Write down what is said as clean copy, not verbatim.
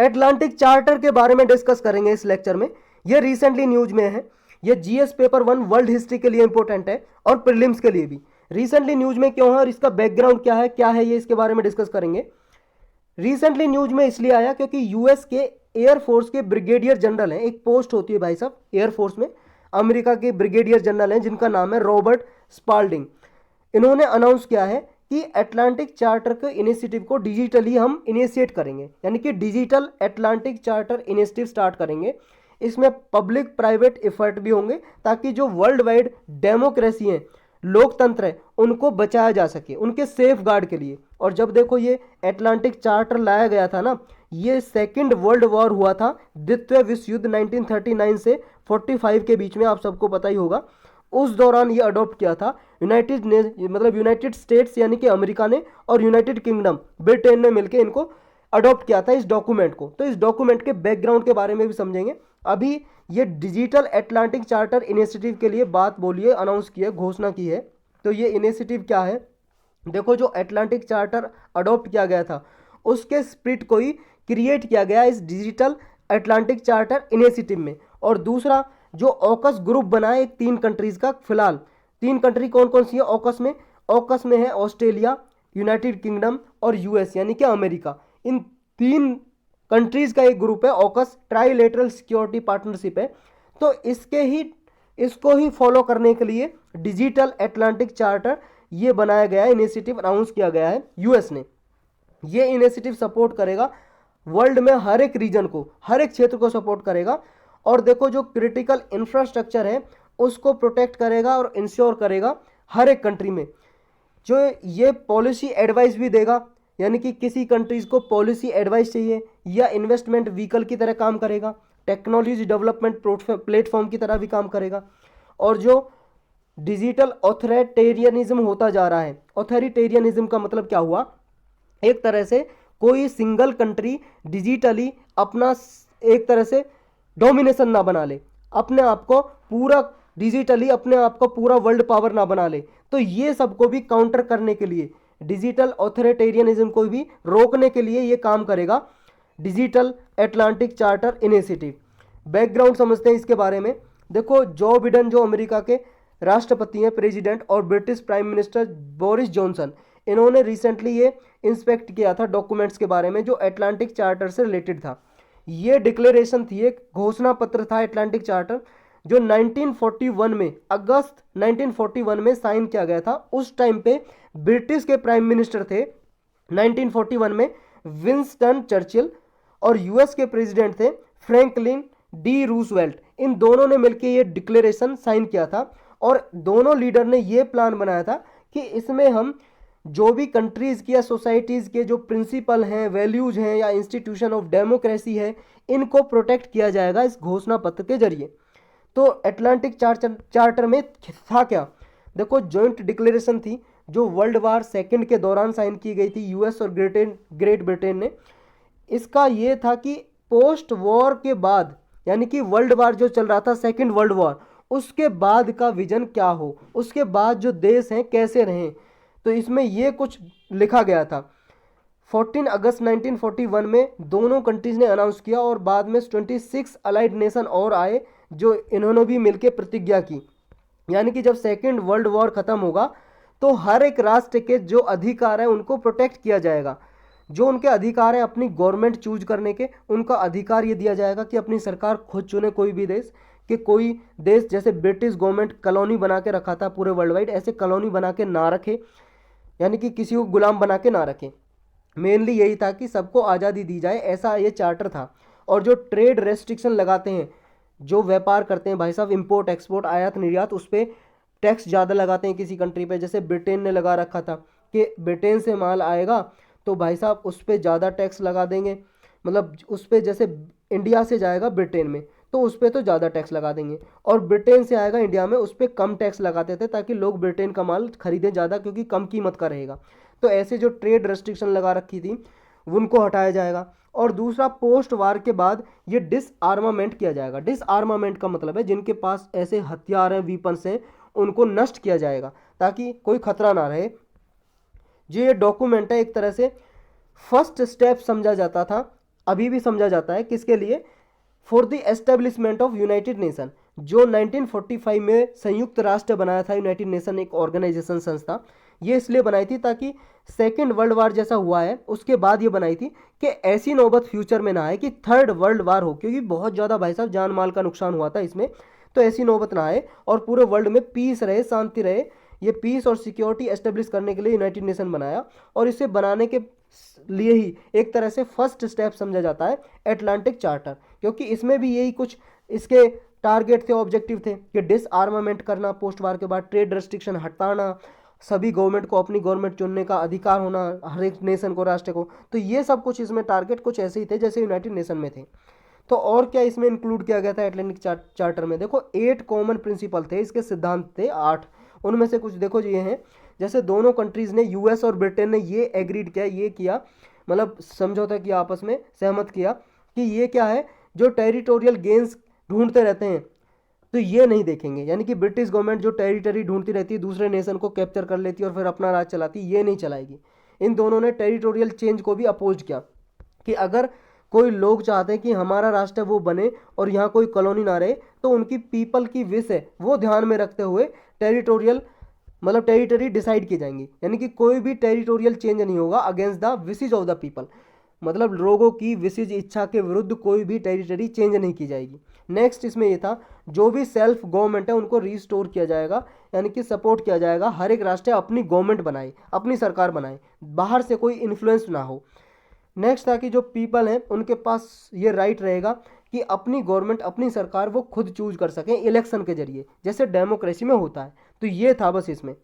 Atlantic charter के बारे में डिस्कस करेंगे इस लेक्चर में। ये रिसेंटली न्यूज में है, ये जीएस पेपर 1 वर्ल्ड हिस्ट्री के लिए इंपॉर्टेंट है और प्रीलिम्स के लिए भी। रिसेंटली न्यूज में क्यों है और इसका बैकग्राउंड क्या है ये इसके बारे में डिस्कस करेंगे। रिसेंटली न्यूज में इसलिए आया क्योंकि यूएस के एयरफोर्स के ब्रिगेडियर जनरल हैं, एक पोस्ट होती है भाई साहब एयरफोर्स में, अमेरिका के ब्रिगेडियर जनरल हैं जिनका नाम है रॉबर्ट स्पाल्डिंग। इन्होंने अनाउंस किया है कि एटलांटिक चार्टर के इनिशिएटिव को डिजिटली हम इनिशिएट करेंगे, यानी कि digital Atlantic charter initiative start करेंगे। इसमें पब्लिक प्राइवेट एफर्ट भी होंगे ताकि जो वर्ल्ड वाइड डेमोक्रेसी है, लोकतंत्र है, उनको बचाया जा सके, उनके सेफ गार्ड के लिए। और जब देखो ये एटलांटिक चार्टर लाया गया था ना, ये सेकेंड वर्ल्ड वॉर हुआ था, द्वितीय विश्व युद्ध 1939 से 45 के बीच में, आप सबको पता ही होगा। उस दौरान ये अडॉप्ट किया था यूनाइटेड स्टेट्स यानी कि अमेरिका ने और यूनाइटेड किंगडम ब्रिटेन ने मिलकर इनको अडॉप्ट किया था इस डॉक्यूमेंट को। तो इस डॉक्यूमेंट के बैकग्राउंड के बारे में भी समझेंगे। अभी ये डिजिटल एटलांटिक चार्टर इनिशिएटिव के लिए बात बोलिए, अनाउंस की है, घोषणा की है। तो ये इनिशिएटिव क्या है, देखो जो एटलांटिक चार्टर अडॉप्ट किया गया था उसके स्पिरिट को ही क्रिएट किया गया इस डिजिटल एटलांटिक चार्टर इनिशिएटिव में। और दूसरा जो ऑकस ग्रुप बना है एक 3 कंट्रीज का, फिलहाल 3 कंट्री कौन कौन सी है ऑकस में है ऑस्ट्रेलिया, यूनाइटेड किंगडम और यूएस यानी कि अमेरिका। इन 3 कंट्रीज का एक ग्रुप है ऑकस, ट्राइलेटरल सिक्योरिटी पार्टनरशिप है। तो इसको ही फॉलो करने के लिए डिजिटल एटलांटिक चार्टर ये बनाया गया है, इनिशिएटिव अनाउंस किया गया है यूएस ने। ये इनिशिएटिव सपोर्ट करेगा वर्ल्ड में हर एक रीजन को, हर एक क्षेत्र को सपोर्ट करेगा। और देखो जो क्रिटिकल इंफ्रास्ट्रक्चर है उसको प्रोटेक्ट करेगा और इंश्योर करेगा हर एक कंट्री में। जो ये पॉलिसी एडवाइस भी देगा, यानी कि किसी कंट्रीज को पॉलिसी एडवाइस चाहिए या इन्वेस्टमेंट व्हीकल की तरह काम करेगा, टेक्नोलॉजी डेवलपमेंट प्लेटफॉर्म की तरह भी काम करेगा। और जो डिजिटल ऑथोरिटेरियनिज्म होता जा रहा है, ऑथोरिटेरियनिज्म का मतलब क्या हुआ, एक तरह से कोई सिंगल कंट्री डिजिटली अपना एक तरह से डोमिनेशन ना बना ले, अपने आप को पूरा डिजिटली अपने आप को पूरा वर्ल्ड पावर ना बना ले। तो ये सबको भी काउंटर करने के लिए, डिजिटल ऑथोरिटेरियनिज्म को भी रोकने के लिए ये काम करेगा digital Atlantic charter initiative. Background समझते हैं इसके बारे में। देखो जो बिडेन जो अमेरिका के राष्ट्रपति हैं, प्रेसिडेंट, और British prime minister Boris Johnson, इन्होंने रिसेंटली ये इंस्पेक्ट किया था डॉक्यूमेंट्स के बारे में जो एटलांटिक चार्टर से रिलेटेड था। ये डिक्लेरेशन थी, एक घोषणा पत्र था एटलांटिक चार्टर जो 1941 में, अगस्त 1941 में साइन किया गया था। उस टाइम पे ब्रिटिश के प्राइम मिनिस्टर थे 1941 में विंस्टन चर्चिल, और यूएस के प्रेसिडेंट थे फ्रैंकलिन डी रूजवेल्ट। इन दोनों ने मिलकर ये डिक्लेरेशन साइन किया था और दोनों लीडर ने ये प्लान बनाया था कि इसमें हम जो भी कंट्रीज की या सोसाइटीज के जो प्रिंसिपल हैं, वैल्यूज हैं या इंस्टीट्यूशन ऑफ डेमोक्रेसी है, इनको प्रोटेक्ट किया जाएगा इस घोषणा पत्र के जरिए। तो एटलांटिक चार्टर में था क्या, देखो जॉइंट डिक्लेरेशन थी जो वर्ल्ड वार सेकेंड के दौरान साइन की गई थी यूएस और ग्रेट ब्रिटेन ने। इसका ये था कि पोस्ट वॉर के बाद, यानी कि वर्ल्ड वार जो चल रहा था सेकेंड वर्ल्ड वॉर, उसके बाद का विजन क्या हो, उसके बाद जो देश हैं कैसे रहें। तो इसमें ये कुछ लिखा गया था। 14 अगस्त 1941 में दोनों कंट्रीज ने अनाउंस किया और बाद में 26 अलाइड नेशन और आए जो इन्होंने भी मिलकर प्रतिज्ञा की, यानी कि जब सेकेंड वर्ल्ड वॉर खत्म होगा तो हर एक राष्ट्र के जो अधिकार है उनको प्रोटेक्ट किया जाएगा। जो उनके अधिकार है अपनी गवर्नमेंट चूज करने के, उनका अधिकार ये दिया जाएगा कि अपनी सरकार खुद चुने कोई भी देश, कि कोई देश जैसे ब्रिटिश गवर्नमेंट कॉलोनी बना के रखा था पूरे वर्ल्ड वाइड, ऐसे कॉलोनी बना के ना रखे, यानी कि किसी को गुलाम बना के ना रखे। मेनली यही था कि सबको आज़ादी दी जाए, ऐसा ये चार्टर था। और जो ट्रेड रेस्ट्रिक्शन लगाते हैं, जो व्यापार करते हैं भाई साहब, इंपोर्ट एक्सपोर्ट, आयात निर्यात, उस पर टैक्स ज़्यादा लगाते हैं किसी कंट्री पे, जैसे ब्रिटेन ने लगा रखा था कि ब्रिटेन से माल आएगा तो भाई साहब उस पर ज़्यादा टैक्स लगा देंगे, मतलब उस पर जैसे इंडिया से जाएगा ब्रिटेन में तो उस पर तो ज़्यादा टैक्स लगा देंगे, और ब्रिटेन से आएगा इंडिया में उस पर कम टैक्स लगाते थे ताकि लोग ब्रिटेन का माल खरीदें ज़्यादा, क्योंकि कम कीमत का रहेगा। तो ऐसे जो ट्रेड रेस्ट्रिक्शन लगा रखी थी उनको हटाया जाएगा। और दूसरा, पोस्ट वार के बाद ये डिसआर्मामेंट किया जाएगा। डिसआर्मामेंट का मतलब है जिनके पास ऐसे हथियार हैं, वीपन्स हैं, उनको नष्ट किया जाएगा ताकि कोई खतरा ना रहे। जो ये डॉक्यूमेंट है एक तरह से फर्स्ट स्टेप समझा जाता था अभी भी समझा जाता है किसके लिए, for the establishment of United nation, जो 1945 में संयुक्त राष्ट्र बनाया था यूनाइटेड नेशन, एक ऑर्गेनाइजेशन संस्था, ये इसलिए बनाई थी ताकि सेकेंड वर्ल्ड वार जैसा हुआ है उसके बाद ये बनाई थी कि ऐसी नौबत फ्यूचर में ना आए कि थर्ड वर्ल्ड वार हो, क्योंकि बहुत ज़्यादा भाई साहब जान माल का नुकसान हुआ था इसमें, तो ऐसी नौबत ना आए और पूरे वर्ल्ड में पीस रहे, शांति रहे। ये पीस और सिक्योरिटी एस्टेब्लिश करने के लिए यूनाइटेड नेशन बनाया, और इसे बनाने के लिए ही एक तरह से फर्स्ट स्टेप समझा जाता है एटलांटिक चार्टर, क्योंकि इसमें भी यही कुछ इसके टारगेट थे, ऑब्जेक्टिव थे कि डिसआर्मामेंट करना, पोस्ट वार के बाद ट्रेड रेस्ट्रिक्शन हटाना, सभी गवर्नमेंट को अपनी गवर्नमेंट चुनने का अधिकार होना, हर एक नेशन को, राष्ट्र को। तो ये सब कुछ इसमें टारगेट कुछ ऐसे ही थे जैसे यूनाइटेड नेशन में थे। तो और क्या इसमें इंक्लूड किया गया था एटलांटिक चार्टर में, देखो 8 कॉमन प्रिंसिपल थे, इसके सिद्धांत थे 8, उनमें से कुछ देखो ये हैं। जैसे दोनों कंट्रीज ने, यूएस और ब्रिटेन ने ये एग्रीड किया, ये किया, मतलब समझौता किया, आपस में सहमत किया कि ये क्या है, जो टेरिटोरियल गेन्स ढूंढते रहते हैं तो ये नहीं देखेंगे, यानी कि ब्रिटिश गवर्नमेंट जो टेरिटरी ढूंढती रहती है, दूसरे नेशन को कैप्चर कर लेती है और फिर अपना राज चलाती है, ये नहीं चलाएगी। इन दोनों ने टेरिटोरियल चेंज को भी अपोज किया कि अगर कोई लोग चाहते हैं कि हमारा राष्ट्र वो बने और यहाँ कोई कॉलोनी ना रहे, तो उनकी पीपल की विश है वो ध्यान में रखते हुए टेरिटोरियल, मतलब टेरिटरी डिसाइड की जाएंगी, यानी कि कोई भी टेरिटोरियल चेंज नहीं होगा against the wishes of the people, मतलब लोगों की विशेज इच्छा के विरुद्ध कोई भी टेरिटरी चेंज नहीं की जाएगी। नेक्स्ट इसमें ये था, जो भी सेल्फ गवर्नमेंट है उनको रिस्टोर किया जाएगा, यानी कि सपोर्ट किया जाएगा, हर एक राष्ट्र अपनी गवर्नमेंट बनाए, अपनी सरकार बनाए, बाहर से कोई इन्फ्लुएंस ना हो। नेक्स्ट था कि जो पीपल हैं उनके पास ये राइट रहेगा कि अपनी गवर्नमेंट, अपनी सरकार वो खुद चूज कर सकें इलेक्शन के जरिए, जैसे डेमोक्रेसी में होता है। तो ये था बस इसमें।